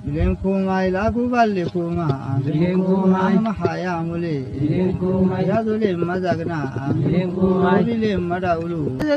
Ilenkumai lagu balikuma, ilenkumai mahayamule, ilenkumai yadule madagna, ilenkumai bile madaulu. Le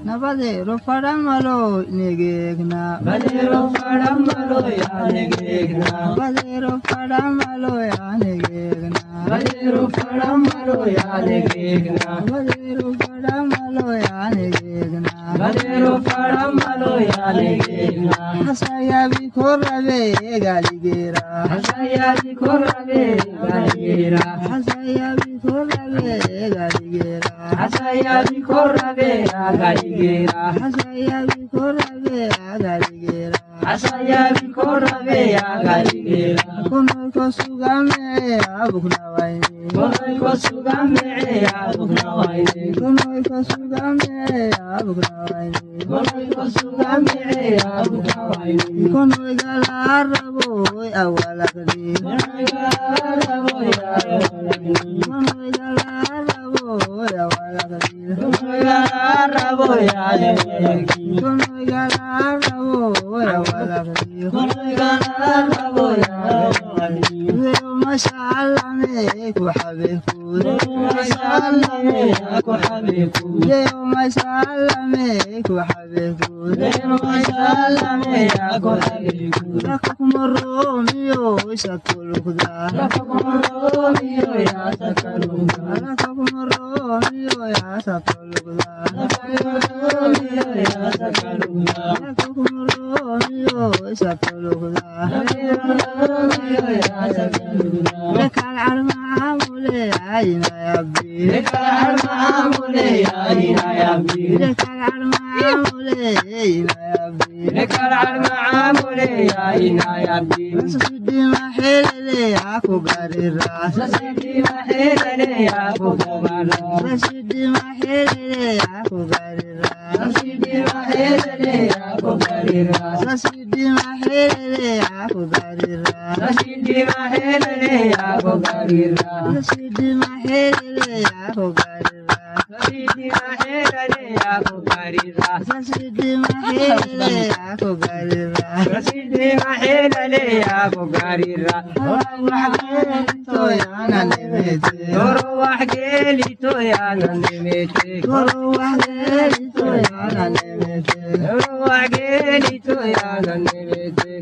Nabade rofaramalo negegna, bade rofaramalo ya negegna, bade rofaramalo ya negegna, bade rofaramalo ya negegna, bade rofaramalo ya negegna, bade rofaramalo ya negegna. Hasaya bikorabe galigera, hasaya bikorabe galigera, hasaya bikorabe galigera, hasaya bikorabe galigera, hasaya bikorabe galigera, hasaya bikorabe galigera. Kono kosugame abukna waini, kono kosugame abukna waini, kono kosugame abukna waini, kono kosugame abukna waini. Kono galarabo awalakdi, kono galarabo awalakdi, kono galarabo awalakdi, kono galarabo awalakdi, kono galarabo awalakdi, kono galarabo awalakdi. Mashallah me ku habibu, mashallah me ku habibu, mashallah me ku habibu, mashallah me ku habibu. Lakum Romeo shakuluda, lakum Romeo ya shakuluda, lakum Romeo ya shakuluda, lakum Romeo ya shakuluda, lakum Romeo shakuluda, lakum Romeo ya shakuluda. لك العرمامل عينا يا بي، لك العرمامل عينا يا بي، لك العرمامل عينا يا بي، لك العرمامل عينا يا بي. سيدي ما حيل لي عفو قريرا، سيدي ما حيل لي عفو قريرا، سيدي ما حيل لي عفو قريرا، سيدي ما حيل لي عفو قريرا، سيدي ما حيل لي عفو قريرا، سيدي ما حيل لي عفو قريرا، سيدي ما حيل لي عفو قريرا، سيدي ما حيل لي عفو قريرا، سيدي ما حيل لي عفو قريرا، سيدي ما حيل لي عفو قريرا. روح قيلي تو يا نميتي، روح قيلي تو يا نميتي، روح قيلي تو يا نميتي، روح قيلي تو يا نميتي،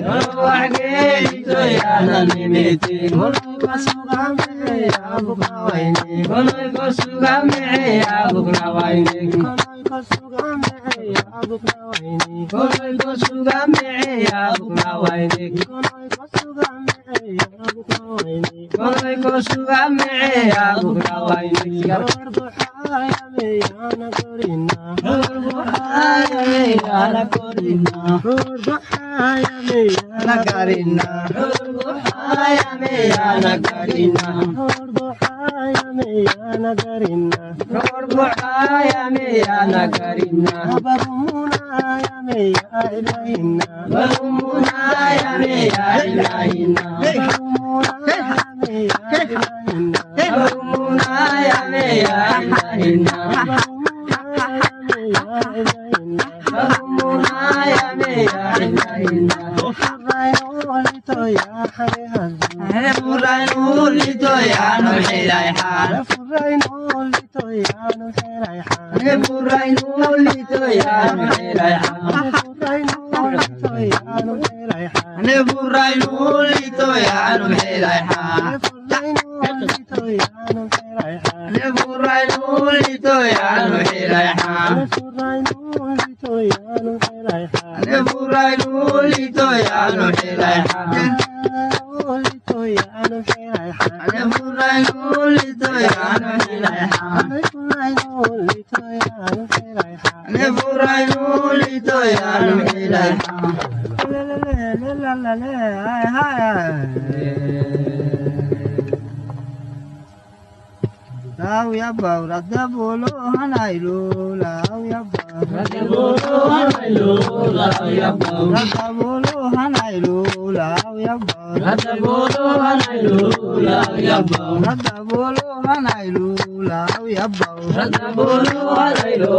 روح قيلي تو يا نميتي. كونو كسوغامي يا بكنا ويني، كونو كسوغامي يا بكنا ويني، كونو كسوغامي يا بكنا ويني، كونو كسوغامي يا بكنا ويني، كونو كسوغامي يا بكنا ويني، كونو كسوغامي يا بكنا ويني. ضحايا ميانا كورينا، ضحايا ميانا كورينا، ضحايا ميانا كورينا، ضحايا ميانا كورينا، ضحايا ميانا كورينا، ضحايا ميانا كورينا. برمونا يا ميا إلهنا، برمونا يا ميا إلهنا، برمونا يا ميا إلهنا، برمونا يا ميا إلهنا، برمونا يا ميا إلهنا. فرينولي تو يا حريهان، فرينولي تو يا نوحي رايحان، فرينولي تو يا نوحي رايحان، فرينولي تو يا نوحي رايحان، فرينولي تو يا نوحي رايحان، فرينولي تو يا نوحي رايحان، فرينولي تو يا نوحي رايحان، فرينولي تو يا نوحي رايحان، فرينولي تو يا نوحي رايحان، فرينولي تو يا نوحي رايحان، فرينولي تو يا نوحي رايحان، فرينولي تو يا نوحي رايحان، فرينولي تو يا نوحي رايحان، فرينولي تو يا نوحي رايحان. لا لا لا لا لا لا هاي Lau ya bau rada bolo hanailu, lau ya bau rada bolo hanailu, lau ya bau rada bolo hanaylu lao yabba radabolo hanaylu lao yabba radabolo hanaylu lao yabba radabolo hanaylu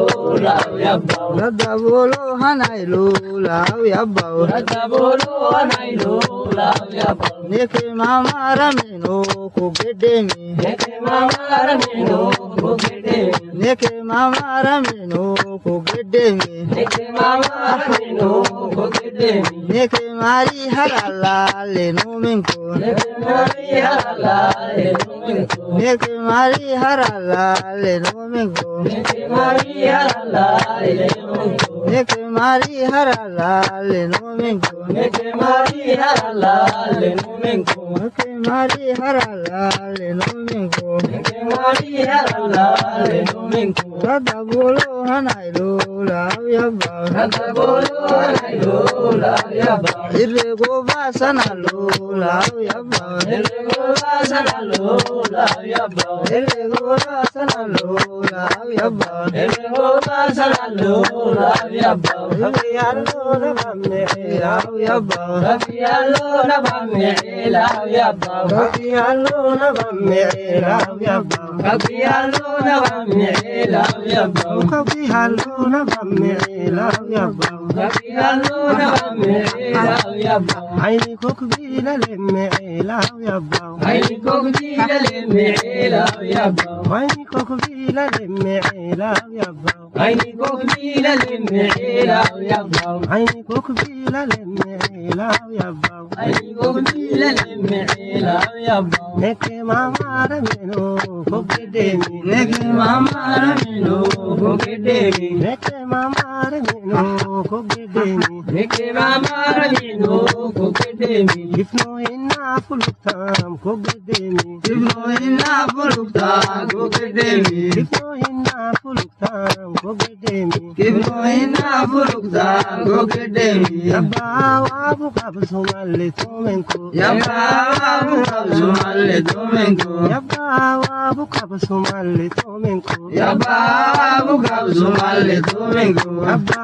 lao yabba radabolo hanaylu lao yabba radabolo hanaylu lao yabba neke mama ramino ko gedemi neke mama ramino ko gedemi neke mama ramino ko gedemi neke mama ramino ko gedemi neke mari harala le numinko neke mari harala le numinko neke mari harala le numinko neke mari harala le numinko neke mari harala le numinko neke mari harala le numinko neke mari harala le numinko neke mari harala le numinko radabolo hanaylo lao yabba radabolo hanaylo lao yabba irrego basanalo lao yabba irrego basanalo lao yabba irrego basanalo lao yabba irrego basanalo lao yabba rabiyallo nabamme lao yabba rabiyallo nabamme lao yabba rabiyallo nabamme lao yabba rabiyallo nabamme lao yabba rabiyallo nabamme lao yabba rabiyallo nabamme lao yabba ayni kokbila lemme lao yabba ayni kokbila lemme lao yabba ayni kokbila lemme lao yabba ayni kokbila lemme lao yabba ayni kokbila lemme lao yabba ayni kokbila lemme lao yabba neke mama ramino kokdemi neke mama ramino kokdemi neke mama ramino kokdemi neke mama ramino kokdemi ifno inna fuluktam kokdemi ifno inna fuluktam kokdemi ifno inna fuluktam kokdemi ifno inna fuluktam kokdemi yabba wabu kabsumalle tomenko yabba wabu kabsumalle tomenko yabba wabu kabsumalle tomenko yabba wabu kabsumalle tomenko yabba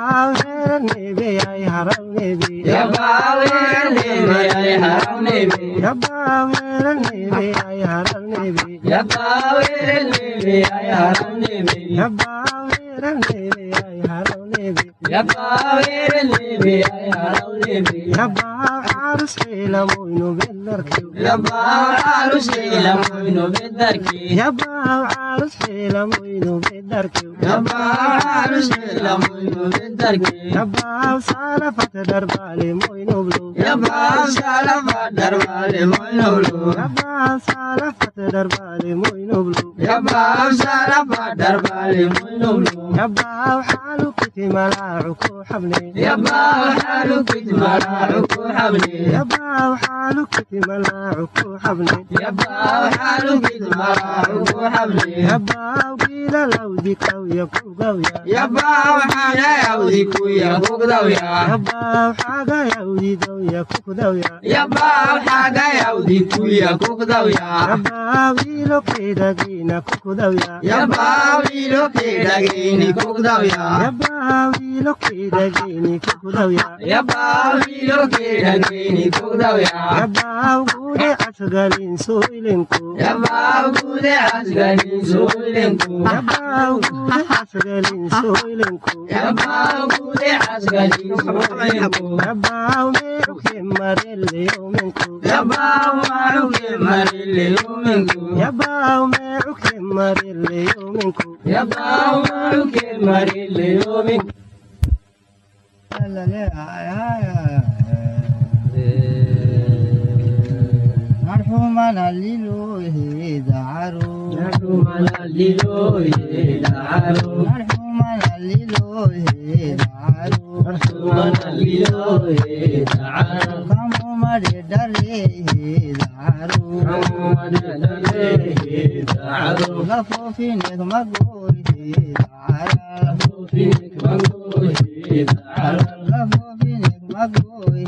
nebe ay haram nebe yabba nebe ay haram nebe yabba nebe ay haram nebe yabba nebe ay haram nebe yabba nebe ay haram nebe yabba nebe ay haram nebe yabba arus ila moyno bedarki yabba arus ila moyno bedarki yabba arus ila moyno bedarki yabba arus ila moyno bedarki yabba sala fat darbale moyno blu yabba sala fat darbale moyno blu yabba sala fat darbale moyno blu yabba sala fat darbale moyno blu yabba halu kitmala ku habli yabba halu kitmala ku habli yabba halu kitmala ku habli yabba halu kitmala ku habli yabba qila lawdi kawiya ku gawiya yabba haga yawdi ku ya ku gawiya yabba haga yawdi gawiya ku gawiya yabba haga yawdi ku ya ku gawiya yabba wilo kedagina ku gawiya yabba wilo kedagini ku gawiya yabba wilo kedagini ku gawiya yabba wilo kedagini ku gawiya yabba gude asgalin soilenku yabba gude asgalin soilenku yabba gude asgalin soilenku yabba gude asgalin soilenku yabba meru kemarelle yomenku yabba meru kemarelle yomenku yabba meru kemarelle yomenku yabba meru kemarelle yomenku مرحومنا للوه دعرو مرحومنا للوه دعرو مرحومنا للوه دعرو مرحومنا للوه دعرو كمو مري دريه دعرو كمو مري دريه دعرو غفوفينك مقويه دعرو غفوفينك مقويه دعرو غفوفينك مقويه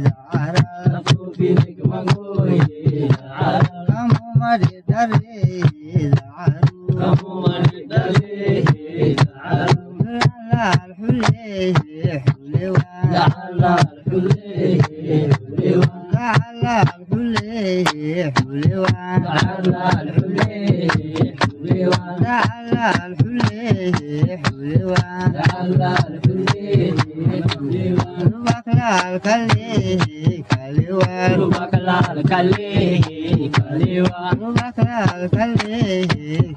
دعرو غفوفينك مقويه kamu mari dari daru kamu mari dari daru la hulih hulewa la hulih على الحليه حلوان على الحليه حلوان بكلا الكليه كلوان بكلا الكليه كلوان بكلا الكليه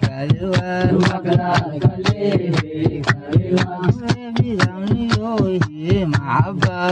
كلوان بكلا الكليه كلوان بيدان يوهي معبا